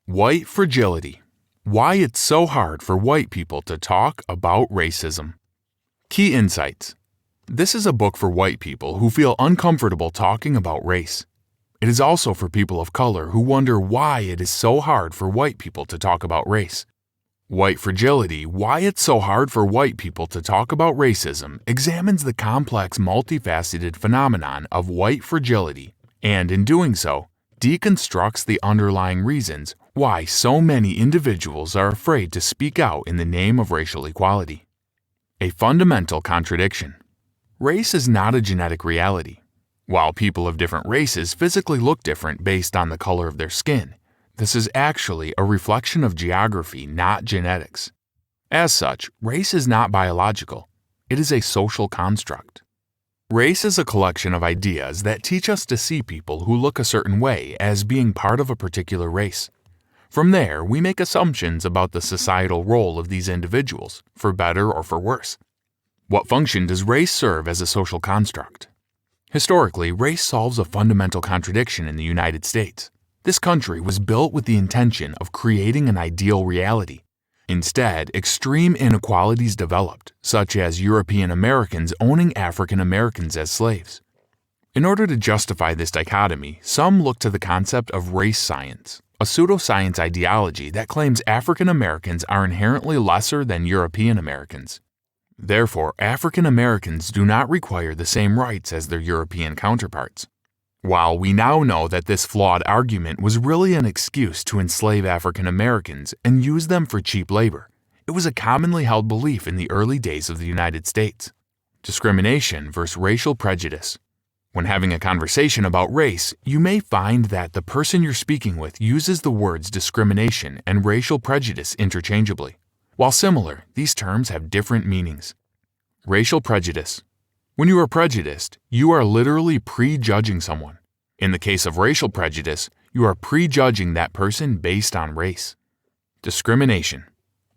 White Fragility. Why it's so hard for white people to talk about racism. Key insights. This is a book for white people who feel uncomfortable talking about race. It is also for people of color who wonder why it is so hard for white people to talk about race. White Fragility, Why It's So Hard for White People to Talk About Racism examines the complex, multifaceted phenomenon of white fragility and, in doing so, deconstructs the underlying reasons why so many individuals are afraid to speak out in the name of racial equality. A fundamental contradiction. Race is not a genetic reality. While people of different races physically look different based on the color of their skin, this is actually a reflection of geography, not genetics. As such, race is not biological. It is a social construct. Race is a collection of ideas that teach us to see people who look a certain way as being part of a particular race. From there, we make assumptions about the societal role of these individuals, for better or for worse. What function does race serve as a social construct? Historically, race solves a fundamental contradiction in the United States. This country was built with the intention of creating an ideal reality. Instead, extreme inequalities developed, such as European Americans owning African Americans as slaves. In order to justify this dichotomy, some look to the concept of race science, a pseudoscience ideology that claims African Americans are inherently lesser than European Americans. Therefore, African Americans do not require the same rights as their European counterparts. While we now know that this flawed argument was really an excuse to enslave African Americans and use them for cheap labor, it was a commonly held belief in the early days of the United States. Discrimination versus racial prejudice. When having a conversation about race, you may find that the person you're speaking with uses the words discrimination and racial prejudice interchangeably. While similar, these terms have different meanings. Racial prejudice. When you are prejudiced, you are literally prejudging someone. In the case of racial prejudice, you are prejudging that person based on race. Discrimination.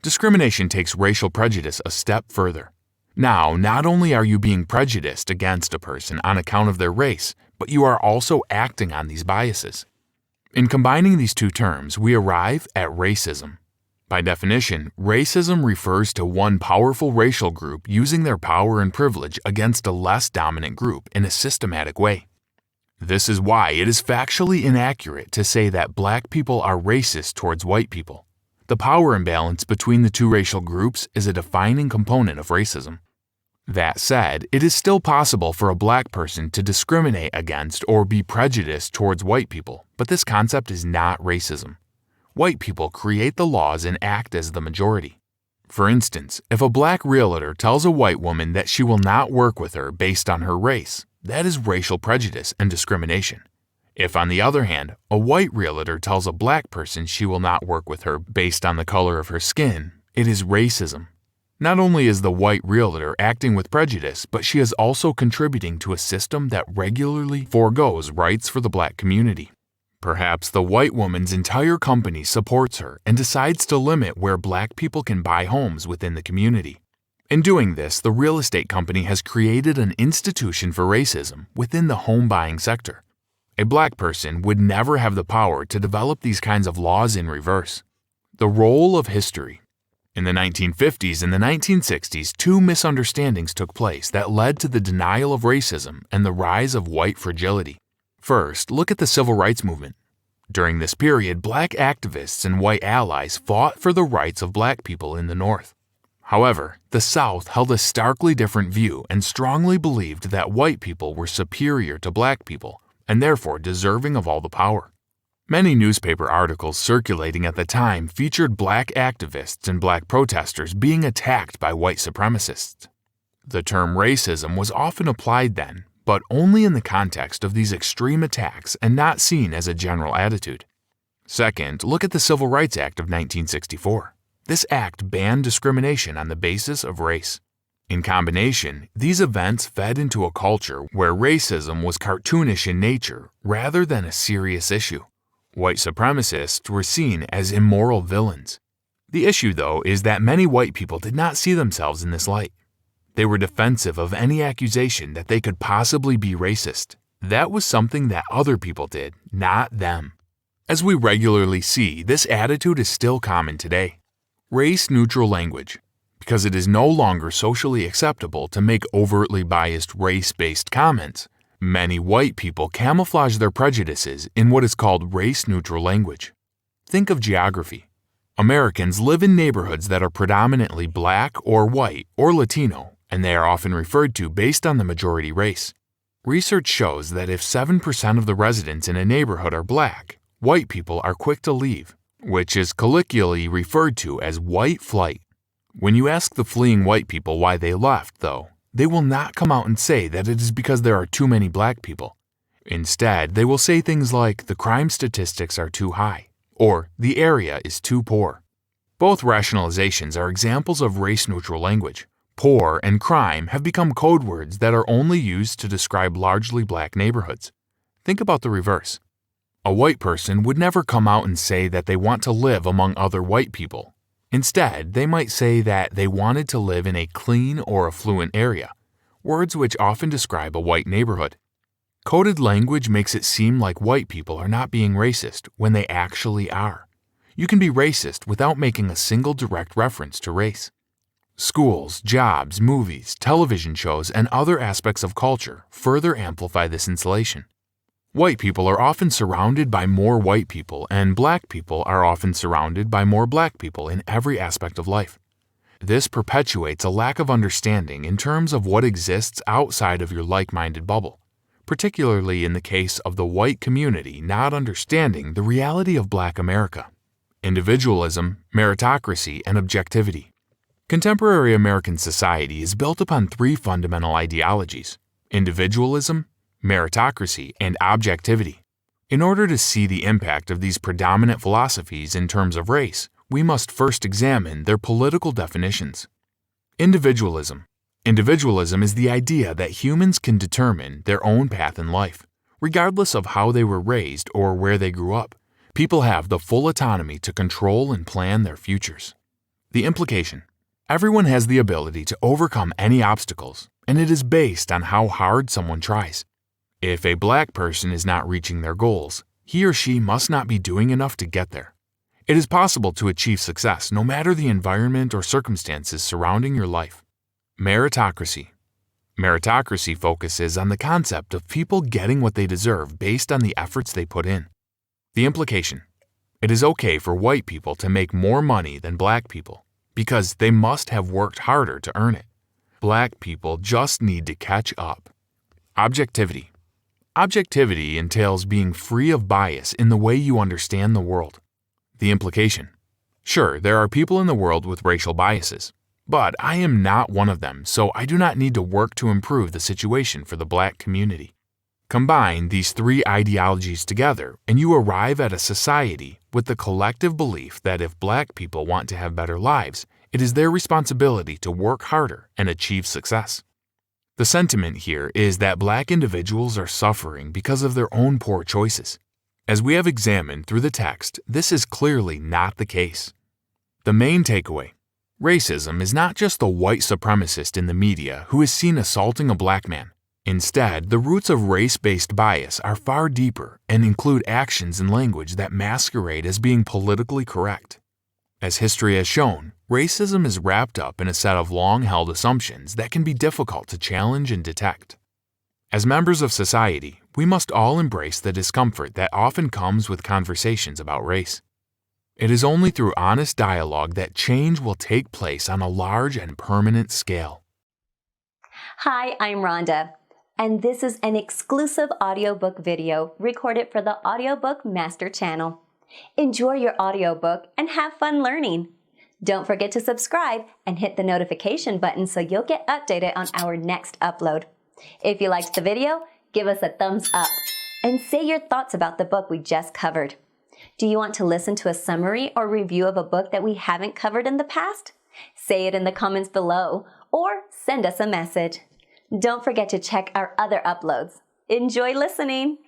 Discrimination takes racial prejudice a step further. Now, not only are you being prejudiced against a person on account of their race, but you are also acting on these biases. In combining these two terms, we arrive at racism. By definition, racism refers to one powerful racial group using their power and privilege against a less dominant group in a systematic way. This is why it is factually inaccurate to say that black people are racist towards white people. The power imbalance between the two racial groups is a defining component of racism. That said, it is still possible for a black person to discriminate against or be prejudiced towards white people, but this concept is not racism. White people create the laws and act as the majority. For instance, if a black realtor tells a white woman that she will not work with her based on her race, that is racial prejudice and discrimination. If, on the other hand, a white realtor tells a black person she will not work with her based on the color of her skin, it is racism. Not only is the white realtor acting with prejudice, but she is also contributing to a system that regularly forgoes rights for the black community. Perhaps the white woman's entire company supports her and decides to limit where black people can buy homes within the community. In doing this, the real estate company has created an institution for racism within the home buying sector. A black person would never have the power to develop these kinds of laws in reverse. The role of history. In the 1950s and the 1960s, two misunderstandings took place that led to the denial of racism and the rise of white fragility. First, look at the civil rights movement. During this period, black activists and white allies fought for the rights of black people in the North. However, the South held a starkly different view and strongly believed that white people were superior to black people and therefore deserving of all the power. Many newspaper articles circulating at the time featured black activists and black protesters being attacked by white supremacists. The term racism was often applied then, but only in the context of these extreme attacks and not seen as a general attitude. Second, look at the Civil Rights Act of 1964. This act banned discrimination on the basis of race. In combination, these events fed into a culture where racism was cartoonish in nature rather than a serious issue. White supremacists were seen as immoral villains. The issue, though, is that many white people did not see themselves in this light. They were defensive of any accusation that they could possibly be racist. That was something that other people did, not them. As we regularly see, this attitude is still common today. Race-neutral language. Because it is no longer socially acceptable to make overtly biased race-based comments, many white people camouflage their prejudices in what is called race-neutral language. Think of geography. Americans live in neighborhoods that are predominantly black or white or Latino, and they are often referred to based on the majority race. Research shows that if 7% of the residents in a neighborhood are black, white people are quick to leave, which is colloquially referred to as white flight. When you ask the fleeing white people why they left, though, they will not come out and say that it is because there are too many black people. Instead, they will say things like the crime statistics are too high, or the area is too poor. Both rationalizations are examples of race-neutral language. Poor and crime have become code words that are only used to describe largely black neighborhoods. Think about the reverse. A white person would never come out and say that they want to live among other white people. Instead, they might say that they wanted to live in a clean or affluent area, words which often describe a white neighborhood. Coded language makes it seem like white people are not being racist when they actually are. You can be racist without making a single direct reference to race. Schools, jobs, movies, television shows, and other aspects of culture further amplify this insulation. White people are often surrounded by more white people, and black people are often surrounded by more black people in every aspect of life. This perpetuates a lack of understanding in terms of what exists outside of your like-minded bubble, particularly in the case of the white community not understanding the reality of Black America: individualism, meritocracy, and objectivity. Contemporary American society is built upon three fundamental ideologies: individualism, meritocracy, and objectivity. In order to see the impact of these predominant philosophies in terms of race, we must first examine their political definitions. Individualism. Individualism is the idea that humans can determine their own path in life. Regardless of how they were raised or where they grew up, people have the full autonomy to control and plan their futures. The implication: everyone has the ability to overcome any obstacles, and it is based on how hard someone tries. If a black person is not reaching their goals, he or she must not be doing enough to get there. It is possible to achieve success no matter the environment or circumstances surrounding your life. Meritocracy. Meritocracy focuses on the concept of people getting what they deserve based on the efforts they put in. The implication: it is okay for white people to make more money than black people because they must have worked harder to earn it. Black people just need to catch up. Objectivity. Objectivity entails being free of bias in the way you understand the world. The implication: sure, there are people in the world with racial biases, but I am not one of them, so I do not need to work to improve the situation for the black community. Combine these three ideologies together, and you arrive at a society with the collective belief that if black people want to have better lives, it is their responsibility to work harder and achieve success. The sentiment here is that black individuals are suffering because of their own poor choices. As we have examined through the text, this is clearly not the case. The main takeaway: racism is not just the white supremacist in the media who is seen assaulting a black man. Instead, the roots of race-based bias are far deeper and include actions and language that masquerade as being politically correct. As history has shown, racism is wrapped up in a set of long-held assumptions that can be difficult to challenge and detect. As members of society, we must all embrace the discomfort that often comes with conversations about race. It is only through honest dialogue that change will take place on a large and permanent scale. Hi, I'm Rhonda, and this is an exclusive audiobook video recorded for the Audiobook Master Channel. Enjoy your audiobook and have fun learning. Don't forget to subscribe and hit the notification button so you'll get updated on our next upload. If you liked the video, give us a thumbs up and say your thoughts about the book we just covered. Do you want to listen to a summary or review of a book that we haven't covered in the past? Say it in the comments below or send us a message. Don't forget to check our other uploads. Enjoy listening!